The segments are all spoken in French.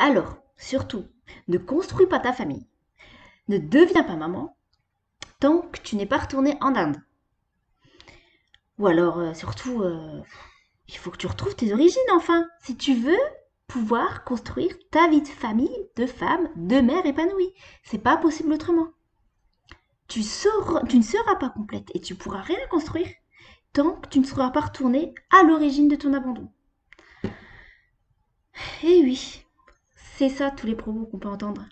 Alors, surtout, ne construis pas ta famille. Ne deviens pas maman tant que tu n'es pas retourné en Inde. Ou alors, surtout, il faut que tu retrouves tes origines enfin. Si tu veux pouvoir construire ta vie de famille, de femme, de mère épanouie. C'est pas possible autrement. Tu ne seras pas complète et tu pourras rien construire tant que tu ne seras pas retourné à l'origine de ton abandon. Et oui, c'est ça tous les propos qu'on peut entendre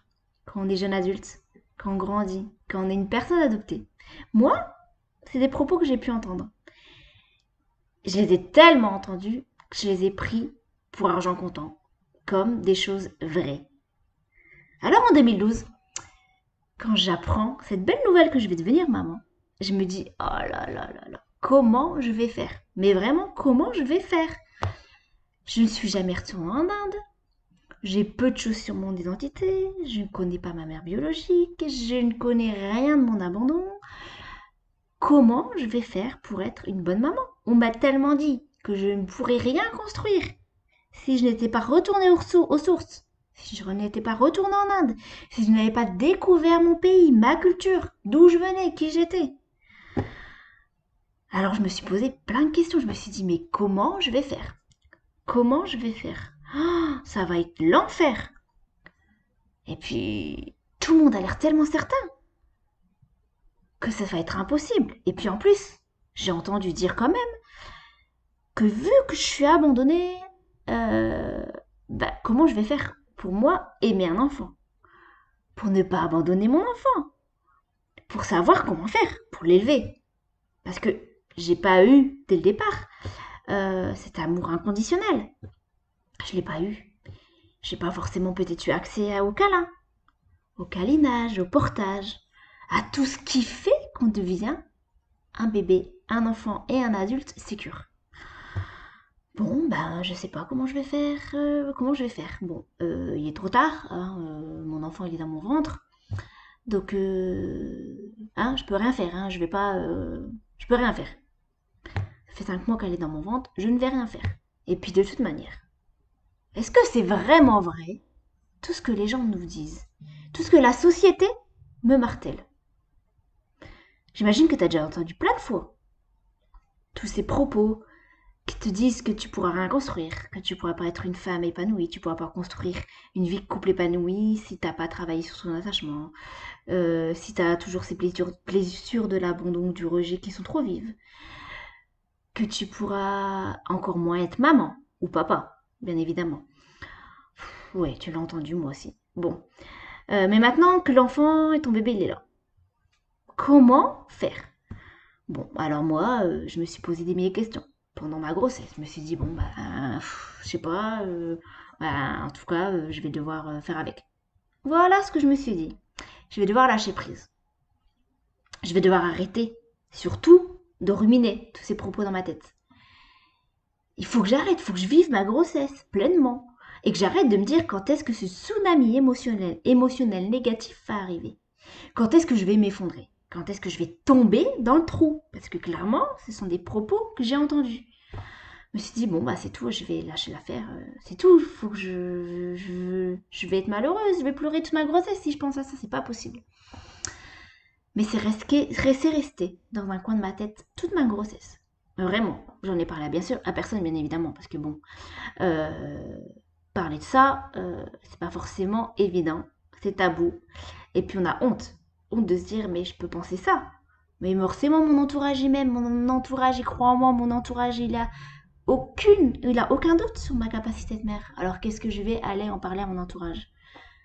quand on est jeune adulte, quand on grandit, quand on est une personne adoptée. Moi, c'est des propos que j'ai pu entendre. Je les ai tellement entendus que je les ai pris pour argent comptant, comme des choses vraies. Alors en 2012, quand j'apprends cette belle nouvelle que je vais devenir maman, je me dis, oh là là là là, comment je vais faire? Mais vraiment, comment je vais faire? Je ne suis jamais retournée en Inde. J'ai peu de choses sur mon identité. Je ne connais pas ma mère biologique. Je ne connais rien de mon abandon. Comment je vais faire pour être une bonne maman? On m'a tellement dit que je ne pourrais rien construire si je n'étais pas retournée aux sources, si je n'étais pas retournée en Inde, si je n'avais pas découvert mon pays, ma culture, d'où je venais, qui j'étais. Alors je me suis posé plein de questions. Je me suis dit, mais comment je vais faire? Comment je vais faire? Oh, ça va être l'enfer. Et puis, tout le monde a l'air tellement certain que ça va être impossible. Et puis en plus, j'ai entendu dire quand même que vu que je suis abandonnée, euh, comment je vais faire pour moi aimer un enfant? Pour ne pas abandonner mon enfant? Pour savoir comment faire, pour l'élever. Parce que j'ai pas eu, dès le départ, cet amour inconditionnel. Je l'ai pas eu. J'ai pas forcément peut-être eu accès au câlin, au câlinage, au portage, à tout ce qui fait qu'on devient un bébé, un enfant et un adulte sécure. Bon, ben, je sais pas comment je vais faire. Comment je vais faire? Bon, il est trop tard. Hein, mon enfant, il est dans mon ventre. Donc, hein, je peux rien faire. Hein, je vais pas. Je peux rien faire. Ça fait 5 mois qu'elle est dans mon ventre. Je ne vais rien faire. Et puis, de toute manière, est-ce que c'est vraiment vrai tout ce que les gens nous disent? Tout ce que la société me martèle? J'imagine que tu as déjà entendu plein de fois tous ces propos qui te disent que tu pourras rien construire, que tu pourras pas être une femme épanouie, tu pourras pas construire une vie de couple épanouie si t'as pas travaillé sur ton attachement, si t'as toujours ces blessures de l'abandon, du rejet qui sont trop vives, que tu pourras encore moins être maman ou papa, bien évidemment. Ouais, tu l'as entendu moi aussi. Bon, mais maintenant que l'enfant et ton bébé il est là, comment faire? Bon, alors moi, je me suis posé des milliers de questions pendant ma grossesse. Je me suis dit, bon, bah, je sais pas, bah, en tout cas, je vais devoir faire avec. Voilà ce que je me suis dit. Je vais devoir lâcher prise. Je vais devoir arrêter, surtout, de ruminer tous ces propos dans ma tête. Il faut que j'arrête, il faut que je vive ma grossesse pleinement. Et que j'arrête de me dire quand est-ce que ce tsunami émotionnel négatif va arriver. Quand est-ce que je vais m'effondrer? Quand est-ce que je vais tomber dans le trou? Parce que clairement, ce sont des propos que j'ai entendus. Je me suis dit, bon, bah c'est tout, je vais lâcher l'affaire. C'est tout, il faut que je vais être malheureuse, je vais pleurer toute ma grossesse si je pense à ça, c'est pas possible. Mais c'est resté dans un coin de ma tête toute ma grossesse. Vraiment, j'en ai parlé bien sûr à personne, bien évidemment, parce que bon, euh, parler de ça, c'est pas forcément évident, c'est tabou. Et puis on a honte. Honte de se dire, mais je peux penser ça. Mais forcément, mon entourage y m'aime, mon entourage y croit en moi, mon entourage il a aucun doute sur ma capacité de mère. Alors qu'est-ce que je vais aller en parler à mon entourage?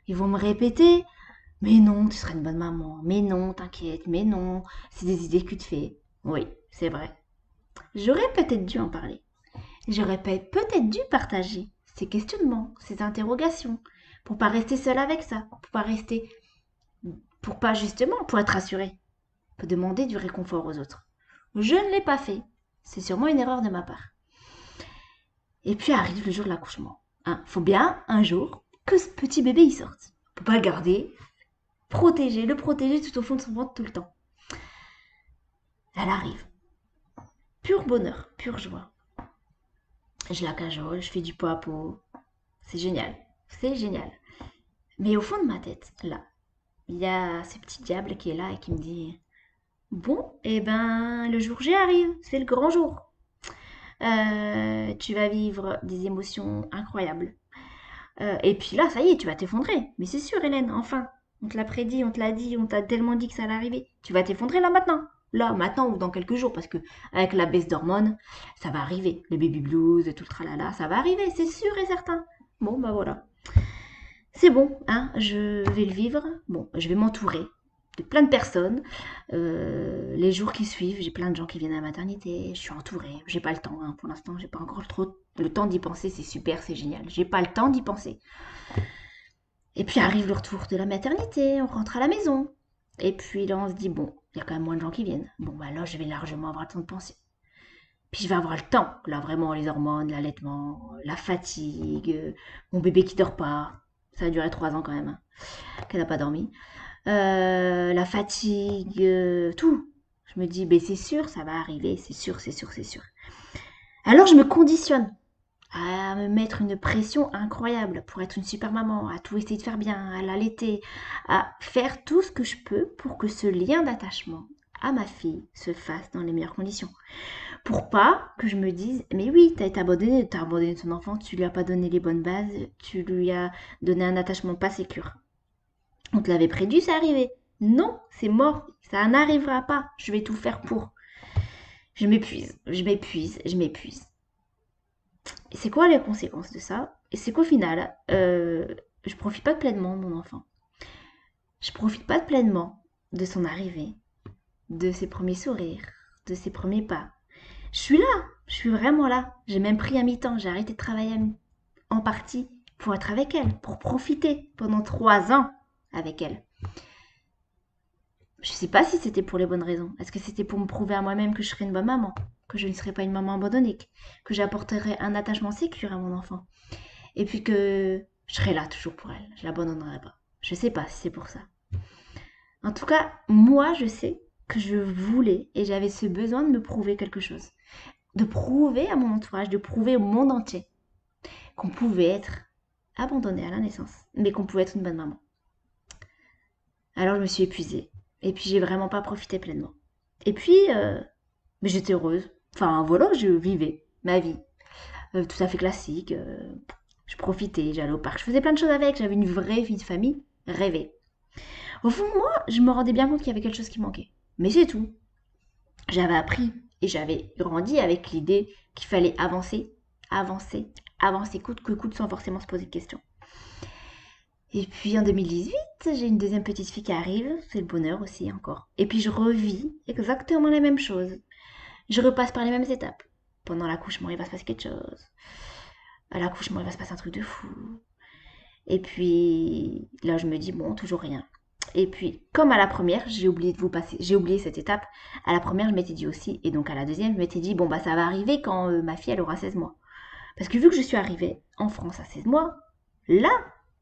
Ils vont me répéter, mais non, tu seras une bonne maman. Mais non, t'inquiète, mais non, c'est des idées que tu te fais. Oui, c'est vrai. J'aurais peut-être dû en parler. J'aurais peut-être dû partager ces questionnements, ces interrogations, pour pas rester seule avec ça, pour pas justement, pour être rassurée, pour demander du réconfort aux autres. Je ne l'ai pas fait. C'est sûrement une erreur de ma part. Et puis arrive le jour de l'accouchement. Hein, faut bien, un jour, que ce petit bébé y sorte. On peut pas le garder, le protéger tout au fond de son ventre tout le temps. Elle arrive. Pur bonheur, pure joie. Je la cajole, je fais du pot à pot. C'est génial. C'est génial. Mais au fond de ma tête, là, il y a ce petit diable qui est là et qui me dit, bon, eh ben, le jour J arrive, c'est le grand jour. Tu vas vivre des émotions incroyables. Et puis là, ça y est, tu vas t'effondrer. Mais c'est sûr, Hélène, enfin, on te l'a prédit, on te l'a dit, on t'a tellement dit que ça allait arriver. Tu vas t'effondrer là maintenant. Là, maintenant ou dans quelques jours, parce que avec la baisse d'hormones, ça va arriver. Le baby blues, tout le tralala, ça va arriver, c'est sûr et certain. Bon, bah voilà. C'est bon, hein, je vais le vivre. Bon, je vais m'entourer de plein de personnes. Les jours qui suivent, j'ai plein de gens qui viennent à la maternité. Je suis entourée. J'ai pas le temps, hein, pour l'instant, j'ai pas encore trop le temps d'y penser. C'est super, c'est génial. J'ai pas le temps d'y penser. Et puis arrive le retour de la maternité, on rentre à la maison. Et puis là, on se dit, bon, il y a quand même moins de gens qui viennent. Bon, bah là, je vais largement avoir le temps de penser. Puis je vais avoir le temps, là, vraiment, les hormones, l'allaitement, la fatigue, mon bébé qui dort pas. Ça a duré 3 ans quand même, hein, qu'elle n'a pas dormi. La fatigue, tout. Je me dis, ben c'est sûr, ça va arriver, c'est sûr, c'est sûr, c'est sûr. Alors je me conditionne à me mettre une pression incroyable pour être une super maman, à tout essayer de faire bien, à l'allaiter, à faire tout ce que je peux pour que ce lien d'attachement à ma fille se fasse dans les meilleures conditions. Pour pas que je me dise, mais oui, t'as abandonné ton enfant, tu lui as pas donné les bonnes bases, tu lui as donné un attachement pas sécure. On te l'avait prédit, c'est arrivé. Non, c'est mort, ça n'arrivera pas, je vais tout faire pour. Je m'épuise, je m'épuise, je m'épuise. Et c'est quoi les conséquences de ça? Et c'est qu'au final, je profite pas pleinement de mon enfant. Je profite pas pleinement de son arrivée, de ses premiers sourires, de ses premiers pas. Je suis là, je suis vraiment là. J'ai même pris un mi-temps, j'ai arrêté de travailler en partie pour être avec elle, pour profiter pendant 3 ans avec elle. Je sais pas si c'était pour les bonnes raisons. Est-ce que c'était pour me prouver à moi-même que je serais une bonne maman, que je ne serais pas une maman abandonnée, que j'apporterais un attachement sécure à mon enfant, et puis que je serais là toujours pour elle, je l'abandonnerai pas. Je sais pas si c'est pour ça. En tout cas, moi, je sais que je voulais et j'avais ce besoin de me prouver quelque chose, de prouver à mon entourage, de prouver au monde entier qu'on pouvait être abandonné à la naissance, mais qu'on pouvait être une bonne maman. Alors je me suis épuisée. Et puis j'ai vraiment pas profité pleinement. Et puis, mais j'étais heureuse. Enfin voilà, je vivais ma vie. Tout à fait classique. Je profitais, j'allais au parc. Je faisais plein de choses avec. J'avais une vraie vie de famille rêvée. Au fond, moi, je me rendais bien compte qu'il y avait quelque chose qui manquait. Mais c'est tout. J'avais appris et j'avais grandi avec l'idée qu'il fallait avancer, avancer, avancer coûte que coûte sans forcément se poser de questions. Et puis en 2018, j'ai une deuxième petite fille qui arrive, c'est le bonheur aussi encore. Et puis je revis exactement la même chose. Je repasse par les mêmes étapes. Pendant l'accouchement, il va se passer quelque chose. À l'accouchement, il va se passer un truc de fou. Et puis là, je me dis, bon, toujours rien. Et puis, comme à la première, j'ai oublié de vous passer, j'ai oublié cette étape. À la première, je m'étais dit aussi, et donc à la deuxième, je m'étais dit, bon, bah ça va arriver quand ma fille, elle aura 16 mois. Parce que vu que je suis arrivée en France à 16 mois, là,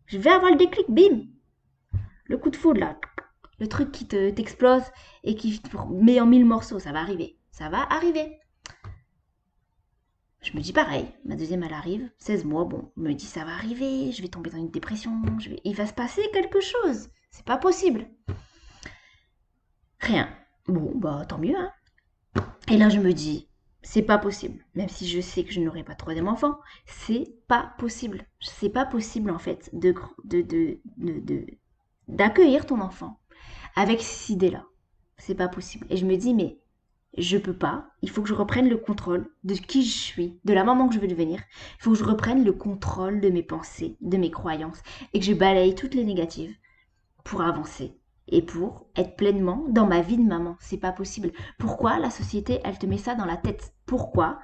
je vais avoir le déclic, bim. Le coup de foudre, là. Le truc qui t'explose et qui te met en 1000 morceaux, ça va arriver. Ça va arriver. Je me dis pareil, ma deuxième elle arrive, 16 mois, bon, je me dis ça va arriver, je vais tomber dans une dépression, il va se passer quelque chose, c'est pas possible. Rien. Bon, bah tant mieux, hein. Et là je me dis, c'est pas possible, même si je sais que je n'aurai pas de troisième enfant, c'est pas possible. C'est pas possible en fait d'accueillir ton enfant avec ces idées-là. C'est pas possible. Et je me dis, mais je peux pas. Il faut que je reprenne le contrôle de qui je suis, de la maman que je veux devenir. Il faut que je reprenne le contrôle de mes pensées, de mes croyances, et que je balaye toutes les négatives pour avancer et pour être pleinement dans ma vie de maman. C'est pas possible. Pourquoi la société, elle te met ça dans la tête? Pourquoi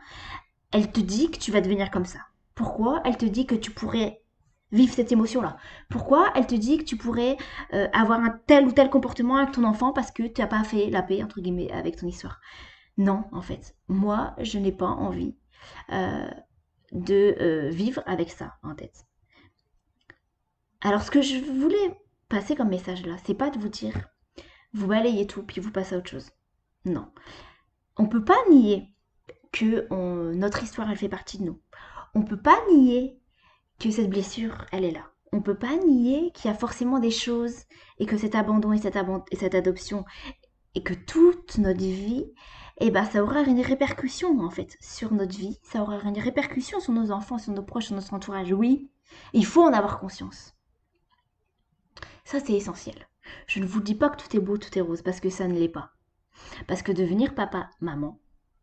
elle te dit que tu vas devenir comme ça? Pourquoi elle te dit que tu pourrais vivre cette émotion-là? Pourquoi elle te dit que tu pourrais avoir un tel ou tel comportement avec ton enfant parce que tu n'as pas fait la paix, entre guillemets, avec ton histoire? Non, en fait, moi, je n'ai pas envie euh, de vivre avec ça en tête. Alors, ce que je voulais passer comme message là, c'est pas de vous dire, vous balayez tout, puis vous passez à autre chose. Non. On peut pas nier que notre histoire, elle fait partie de nous. On peut pas nier que cette blessure, elle est là. On ne peut pas nier qu'il y a forcément des choses et que cet abandon et cette adoption et que toute notre vie, eh ben, ça aura une répercussion en fait sur notre vie, ça aura une répercussion sur nos enfants, sur nos proches, sur notre entourage. Oui, il faut en avoir conscience. Ça, c'est essentiel. Je ne vous dis pas que tout est beau, tout est rose, parce que ça ne l'est pas. Parce que devenir papa, maman,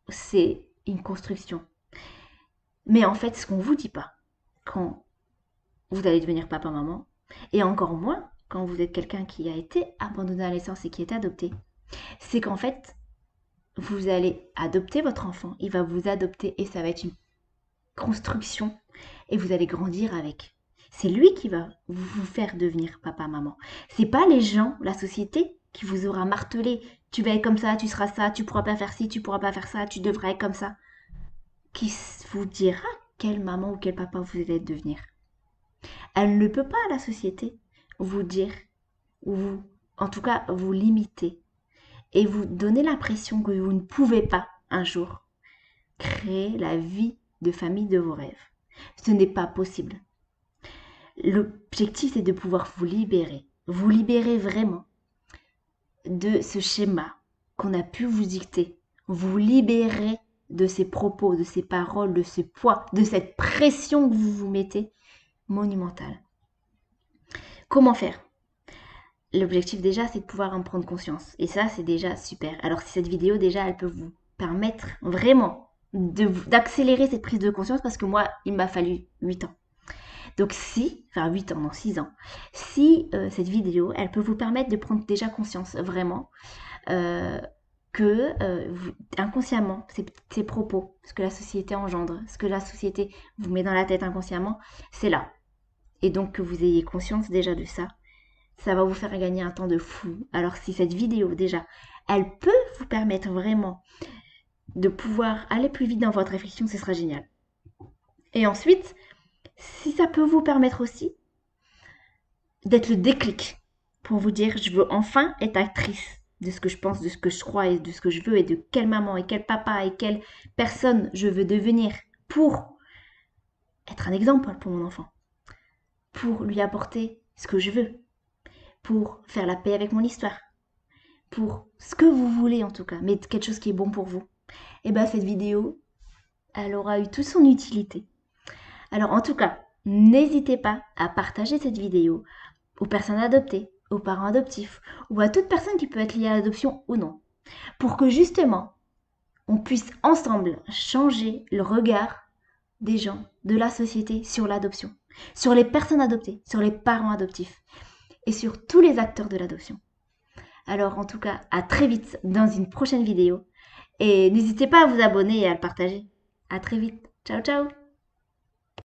c'est une construction. Mais en fait, ce qu'on ne vous dit pas, quand vous allez devenir papa, maman, et encore moins quand vous êtes quelqu'un qui a été abandonné à la naissance et qui est adopté, c'est qu'en fait, vous allez adopter votre enfant, il va vous adopter et ça va être une construction et vous allez grandir avec. C'est lui qui va vous faire devenir papa, maman. C'est pas les gens, la société qui vous aura martelé. Tu vas être comme ça, tu seras ça, tu pourras pas faire ci, tu pourras pas faire ça, tu devras être comme ça. Qui vous dira quelle maman ou quel papa vous allez devenir. Elle ne peut pas, la société, vous dire, ou vous, en tout cas, vous limiter et vous donner l'impression que vous ne pouvez pas, un jour, créer la vie de famille de vos rêves. Ce n'est pas possible. L'objectif, c'est de pouvoir vous libérer vraiment de ce schéma qu'on a pu vous dicter, vous libérer de ces propos, de ces paroles, de ce poids, de cette pression que vous vous mettez monumentale. Comment faire? L'objectif déjà, c'est de pouvoir en prendre conscience. Et ça, c'est déjà super. Alors si cette vidéo, déjà, elle peut vous permettre vraiment d'accélérer cette prise de conscience, parce que moi, il m'a fallu 8 ans. Donc si, enfin 8 ans, non 6 ans, si cette vidéo, elle peut vous permettre de prendre déjà conscience vraiment que inconsciemment, ces propos, ce que la société engendre, ce que la société vous met dans la tête inconsciemment, c'est là. Et donc que vous ayez conscience déjà de ça, ça va vous faire gagner un temps de fou. Alors si cette vidéo déjà, elle peut vous permettre vraiment de pouvoir aller plus vite dans votre réflexion, ce sera génial. Et ensuite, si ça peut vous permettre aussi d'être le déclic pour vous dire je veux enfin être actrice de ce que je pense, de ce que je crois et de ce que je veux et de quelle maman et quel papa et quelle personne je veux devenir pour être un exemple pour mon enfant, pour lui apporter ce que je veux, pour faire la paix avec mon histoire, pour ce que vous voulez en tout cas, mais quelque chose qui est bon pour vous. Et bien cette vidéo, elle aura eu toute son utilité. Alors en tout cas, n'hésitez pas à partager cette vidéo aux personnes adoptées, aux parents adoptifs ou à toute personne qui peut être liée à l'adoption ou non, pour que justement on puisse ensemble changer le regard des gens, de la société sur l'adoption, sur les personnes adoptées, sur les parents adoptifs et sur tous les acteurs de l'adoption. Alors en tout cas, à très vite dans une prochaine vidéo et n'hésitez pas à vous abonner et à le partager. À très vite. Ciao ciao.